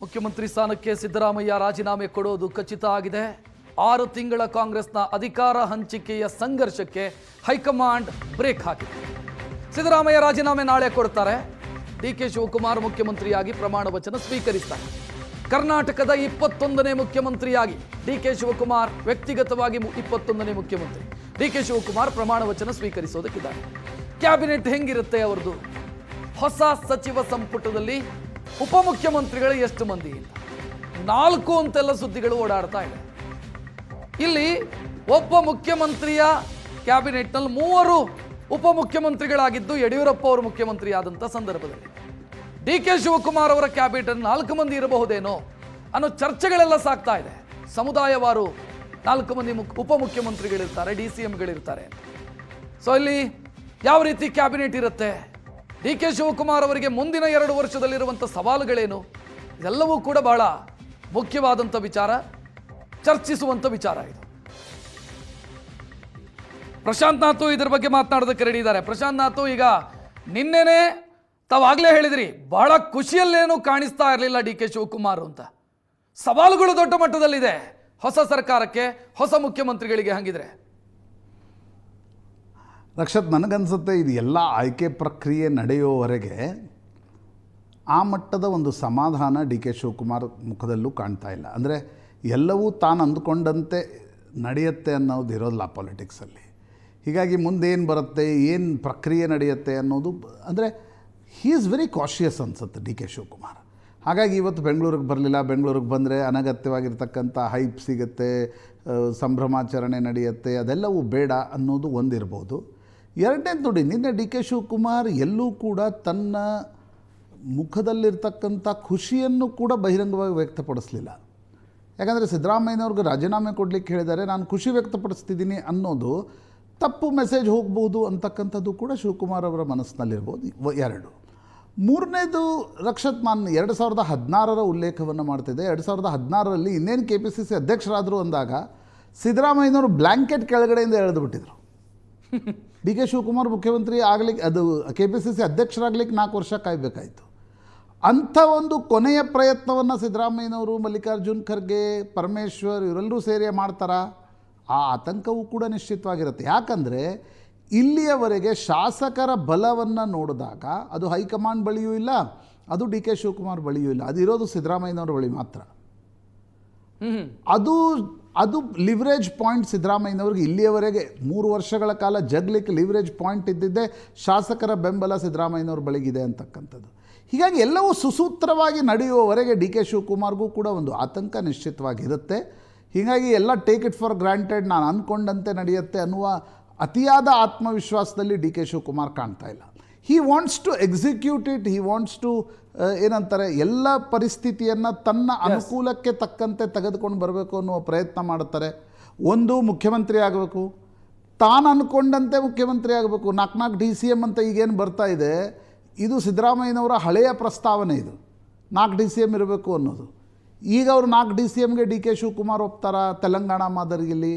ಮುಖ್ಯಮಂತ್ರಿ ಸ್ಥಾನಕ್ಕೆ ಸಿದ್ದರಾಮಯ್ಯ ರಾಜೀನಾಮೆ ಕೊಡೋದು ಖಚಿತ ಆಗಿದೆ. 6 ತಿಂಗಳ ಕಾಂಗ್ರೆಸ್ನ ಅಧಿಕಾರ ಹಂಚಿಕೆಯ ಸಂಘರ್ಷಕ್ಕೆ ಹೈಕಮಾಂಡ್ ಬ್ರೇಕ್ ಹಾಕಿದೆ. ಸಿದ್ದರಾಮಯ್ಯ ರಾಜೀನಾಮೆ ನಾಳೆ ಕೊಡ್ತಾರೆ. ಡಿ.ಕೆ. ಶಿವಕುಮಾರ್ ಮುಖ್ಯಮಂತ್ರಿಯಾಗಿ ಪ್ರಮಾಣ ವಚನ ಸ್ವೀಕರಿಸ್ತಾರೆ. ಕರ್ನಾಟಕದ 21ನೇ ಮುಖ್ಯಮಂತ್ರಿಯಾಗಿ ಡಿ.ಕೆ. ಶಿವಕುಮಾರ್ ವ್ಯಕ್ತಿಗತವಾಗಿ 21ನೇ ಮುಖ್ಯಮಂತ್ರಿ. ಡಿ.ಕೆ. ಶಿವಕುಮಾರ್ ಪ್ರಮಾಣ ವಚನ ಸ್ವೀಕರಿಸೋದಕ್ಕಿದ್ದಾರೆ. ಕ್ಯಾಬಿನೆಟ್ ಹೆಂಗಿರುತ್ತೆ ಅವರದು? ಹೊಸ ಸಚಿವ ಸಂಪುಟದಲ್ಲಿ ಉಪಮುಖ್ಯಮಂತ್ರಿಗಳು ಎಷ್ಟು ಮಂದಿ ಇಲ್ಲ? 4 ಅಂತೆಲ್ಲ ಸುದ್ದಿಗಳು ಓಡಾಡ್ತಾ ಇದೆ. ಇಲ್ಲಿ ಒಬ್ಬ ಮುಖ್ಯಮಂತ್ರಿಯ ಕ್ಯಾಬಿನೆಟ್ನಲ್ಲಿ 3 ಉಪಮುಖ್ಯಮಂತ್ರಿಗಳಾಗಿದ್ದು ಯಡಿಯೂರಪ್ಪ ಅವರು ಮುಖ್ಯಮಂತ್ರಿ ಆದಂಥ ಸಂದರ್ಭದಲ್ಲಿ ಡಿ.ಕೆ. ಶಿವಕುಮಾರ್ ಅವರ ಕ್ಯಾಬಿನೆಟ್ 4 ಮಂದಿ ಇರಬಹುದೇನೋ ಅನ್ನೋ ಚರ್ಚೆಗಳೆಲ್ಲ ಸಾಗ್ತಾ ಇದೆ. ಸಮುದಾಯವಾರು 4 ಮಂದಿ ಉಪಮುಖ್ಯಮಂತ್ರಿಗಳಿರ್ತಾರೆ, DCMಗಳಿರ್ತಾರೆ. ಸೊ ಇಲ್ಲಿ ಯಾವ ರೀತಿ ಕ್ಯಾಬಿನೆಟ್ ಇರುತ್ತೆ? ಡಿ.ಕೆ. ಶಿವಕುಮಾರ್ ಅವರಿಗೆ ಮುಂದಿನ 2 ವರ್ಷದಲ್ಲಿರುವಂಥ ಸವಾಲುಗಳೇನು? ಇದೆಲ್ಲವೂ ಕೂಡ ಬಹಳ ಮುಖ್ಯವಾದಂಥ ವಿಚಾರ, ಚರ್ಚಿಸುವಂಥ ವಿಚಾರ ಇದು. ಪ್ರಶಾಂತ್ ನಾಥ್ ಇದರ ಬಗ್ಗೆ ಮಾತನಾಡೋದಕ್ಕೆ ರೆಡಿ ಇದ್ದಾರೆ. ಪ್ರಶಾಂತ್ ನಾಥ್, ಈಗ ನಿನ್ನೆನೆ ತಾವಾಗಲೇ ಹೇಳಿದ್ರಿ, ಬಹಳ ಖುಷಿಯಲ್ಲೇನು ಕಾಣಿಸ್ತಾ ಇರಲಿಲ್ಲ ಡಿ.ಕೆ. ಶಿವಕುಮಾರ್ ಅಂತ. ಸವಾಲುಗಳು ದೊಡ್ಡ ಮಟ್ಟದಲ್ಲಿದೆ ಹೊಸ ಸರ್ಕಾರಕ್ಕೆ, ಹೊಸ ಮುಖ್ಯಮಂತ್ರಿಗಳಿಗೆ. ಹಂಗಿದ್ರೆ ರಕ್ಷತ್, ನನಗನ್ಸುತ್ತೆ ಇದು ಎಲ್ಲ ಆಯ್ಕೆ ಪ್ರಕ್ರಿಯೆ ನಡೆಯುವವರೆಗೆ ಆ ಮಟ್ಟದ ಒಂದು ಸಮಾಧಾನ ಡಿ.ಕೆ. ಶಿವಕುಮಾರ್ ಮುಖದಲ್ಲೂ ಕಾಣ್ತಾ ಇಲ್ಲ. ಅಂದರೆ ಎಲ್ಲವೂ ತಾನು ಅಂದುಕೊಂಡಂತೆ ನಡೆಯುತ್ತೆ ಅನ್ನೋದು ಇರೋಲ್ಲ ಪಾಲಿಟಿಕ್ಸಲ್ಲಿ. ಹೀಗಾಗಿ ಮುಂದೇನು ಬರುತ್ತೆ, ಏನು ಪ್ರಕ್ರಿಯೆ ನಡೆಯುತ್ತೆ ಅನ್ನೋದು, ಅಂದರೆ ಹೀ ಈಸ್ ವೆರಿ ಕಾಶಿಯಸ್ ಅನಿಸುತ್ತೆ ಡಿ.ಕೆ. ಶಿವಕುಮಾರ್. ಹಾಗಾಗಿ ಇವತ್ತು ಬೆಂಗಳೂರಿಗೆ ಬರಲಿಲ್ಲ. ಬೆಂಗಳೂರಿಗೆ ಬಂದರೆ ಅನಗತ್ಯವಾಗಿರ್ತಕ್ಕಂಥ ಹೈಪ್ ಸಿಗುತ್ತೆ, ಸಂಭ್ರಮಾಚರಣೆ ನಡೆಯುತ್ತೆ, ಅದೆಲ್ಲವೂ ಬೇಡ ಅನ್ನೋದು ಒಂದಿರ್ಬೋದು. ಎರಡನೇದು ನೋಡಿ, ನಿನ್ನೆ ಡಿ.ಕೆ. ಶಿವಕುಮಾರ್ ಎಲ್ಲೂ ಕೂಡ ತನ್ನ ಮುಖದಲ್ಲಿರ್ತಕ್ಕಂಥ ಖುಷಿಯನ್ನು ಕೂಡ ಬಹಿರಂಗವಾಗಿ ವ್ಯಕ್ತಪಡಿಸಲಿಲ್ಲ. ಯಾಕಂದರೆ ಸಿದ್ದರಾಮಯ್ಯನವ್ರಿಗೆ ರಾಜೀನಾಮೆ ಕೊಡಲಿಕ್ಕೆ ಹೇಳಿದ್ದಾರೆ, ನಾನು ಖುಷಿ ವ್ಯಕ್ತಪಡಿಸ್ತಿದ್ದೀನಿ ಅನ್ನೋದು ತಪ್ಪು ಮೆಸೇಜ್ ಹೋಗ್ಬೋದು ಅಂತಕ್ಕಂಥದ್ದು ಕೂಡ ಶಿವಕುಮಾರ್ ಅವರ ಮನಸ್ಸಿನಲ್ಲಿರ್ಬೋದು. 2. ಮೂರನೇದು ರಕ್ಷತ್, ನಾನು 2016ರ ಉಲ್ಲೇಖವನ್ನು ಮಾಡ್ತಿದ್ದೆ. 2016ರಲ್ಲಿ ಇನ್ನೇನು KPCC ಅಧ್ಯಕ್ಷರಾದರು ಅಂದಾಗ ಸಿದ್ದರಾಮಯ್ಯನವರು ಬ್ಲ್ಯಾಂಕೆಟ್ ಕೆಳಗಡೆಯಿಂದ ಎಳೆದುಬಿಟ್ಟಿದ್ರು. ಡಿ.ಕೆ. ಶಿವಕುಮಾರ್ ಮುಖ್ಯಮಂತ್ರಿ ಆಗಲಿಕ್ಕೆ, ಅದು KPCC ಅಧ್ಯಕ್ಷರಾಗಲಿಕ್ಕೆ 4 ವರ್ಷ ಕಾಯಬೇಕಾಯಿತು. ಅಂಥ ಒಂದು ಕೊನೆಯ ಪ್ರಯತ್ನವನ್ನು ಸಿದ್ದರಾಮಯ್ಯನವರು, ಮಲ್ಲಿಕಾರ್ಜುನ್ ಖರ್ಗೆ, ಪರಮೇಶ್ವರ್ ಇವರೆಲ್ಲರೂ ಸೇರಿ ಮಾಡ್ತಾರಾ? ಆ ಆತಂಕವೂ ಕೂಡ ನಿಶ್ಚಿತವಾಗಿರುತ್ತೆ. ಯಾಕಂದರೆ ಇಲ್ಲಿಯವರೆಗೆ ಶಾಸಕರ ಬಲವನ್ನು ನೋಡಿದಾಗ ಅದು ಹೈಕಮಾಂಡ್ ಬಳಿಯೂ ಇಲ್ಲ, ಅದು ಡಿ.ಕೆ. ಶಿವಕುಮಾರ್ ಬಳಿಯೂ ಇಲ್ಲ, ಅದು ಇರೋದು ಸಿದ್ದರಾಮಯ್ಯನವ್ರ ಬಳಿ ಮಾತ್ರ. ಅದು ಲಿವರೇಜ್ ಪಾಯಿಂಟ್ ಸಿದ್ದರಾಮಯ್ಯನವ್ರಿಗೆ ಇಲ್ಲಿಯವರೆಗೆ 3 ವರ್ಷಗಳ ಕಾಲ ಜಗ್ಲಿಕ್ಕೆ ಲಿವರೇಜ್ ಪಾಯಿಂಟ್ ಇದ್ದಿದ್ದೇ ಶಾಸಕರ ಬೆಂಬಲ ಸಿದ್ದರಾಮಯ್ಯನವ್ರ ಬಳಿಗಿದೆ ಅಂತಕ್ಕಂಥದ್ದು. ಹೀಗಾಗಿ ಎಲ್ಲವೂ ಸುಸೂತ್ರವಾಗಿ ನಡೆಯುವವರೆಗೆ ಡಿ.ಕೆ. ಶಿವಕುಮಾರ್ಗೂ ಕೂಡ ಒಂದು ಆತಂಕ ನಿಶ್ಚಿತವಾಗಿರುತ್ತೆ. ಹೀಗಾಗಿ ಎಲ್ಲ ಟೇಕ್ ಇಟ್ ಫಾರ್ ಗ್ರಾಂಟೆಡ್, ನಾನು ಅಂದ್ಕೊಂಡಂತೆ ನಡೆಯುತ್ತೆ ಅನ್ನುವ ಅತಿಯಾದ ಆತ್ಮವಿಶ್ವಾಸದಲ್ಲಿ ಡಿ.ಕೆ. ಶಿವಕುಮಾರ್ ಕಾಣ್ತಾ ಇಲ್ಲ. He wants to execute it, he wants to ಏನಂತಾರೆ, ಎಲ್ಲ ಪರಿಸ್ಥಿತಿಯನ್ನು ತನ್ನ ಅನುಕೂಲಕ್ಕೆ ತಕ್ಕಂತೆ ತೆಗೆದುಕೊಂಡು ಬರಬೇಕು ಅನ್ನುವ ಪ್ರಯತ್ನ ಮಾಡುತ್ತಾರೆ. ಒಂದು, ಮುಖ್ಯಮಂತ್ರಿ ಆಗಬೇಕು, ತಾನು ಅಂದ್ಕೊಂಡಂತೆ ಮುಖ್ಯಮಂತ್ರಿ ಆಗಬೇಕು. 4 DCM ಅಂತ ಈಗೇನು ಬರ್ತಾ ಇದೆ, ಇದು ಸಿದ್ದರಾಮಯ್ಯನವರ ಹಳೆಯ ಪ್ರಸ್ತಾವನೆ. ಇದು 4 DCM ಇರಬೇಕು ಅನ್ನೋದು. ಈಗ ಅವರು 4 DCMಗೆ ಡಿ.ಕೆ. ಶಿವಕುಮಾರ್ ಒಪ್ತಾರಾ ತೆಲಂಗಾಣ ಮಾದರಿಯಲ್ಲಿ?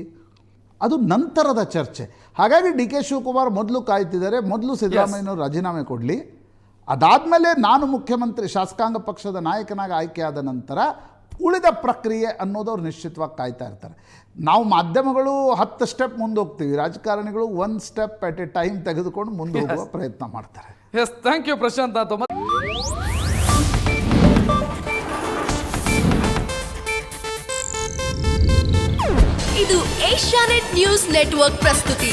ಅದು ನಂತರದ ಚರ್ಚೆ. ಹಾಗಾಗಿ ಡಿ.ಕೆ. ಶಿವಕುಮಾರ್ ಮೊದಲು ಕಾಯ್ತಿದ್ದಾರೆ, ಮೊದಲು ಸಿದ್ದರಾಮಯ್ಯನವರು ರಾಜೀನಾಮೆ ಕೊಡಲಿ, ಅದಾದಮೇಲೆ ನಾನು ಮುಖ್ಯಮಂತ್ರಿ ಶಾಸಕಾಂಗ ಪಕ್ಷದ ನಾಯಕನಾಗಿ ಆಯ್ಕೆಯಾದ ನಂತರ ಉಳಿದ ಪ್ರಕ್ರಿಯೆ ಅನ್ನೋದು ಅವ್ರು ನಿಶ್ಚಿತವಾಗಿ ಕಾಯ್ತಾ ಇರ್ತಾರೆ. ನಾವು ಮಾಧ್ಯಮಗಳು 10 ಸ್ಟೆಪ್ ಮುಂದೆ ಹೋಗ್ತೀವಿ, ರಾಜಕಾರಣಿಗಳು 1 ಸ್ಟೆಪ್ ಎಟ್ ಎ ಟೈಮ್ ತೆಗೆದುಕೊಂಡು ಮುಂದೆ ಹೋಗುವ ಪ್ರಯತ್ನ ಮಾಡ್ತಾರೆ. Yes, thank you Prashant Nath. ಇದು ಏಷ್ಯಾನೆಟ್ ನ್ಯೂಸ್ ನೆಟ್ವರ್ಕ್ ಪ್ರಸ್ತುತಿ.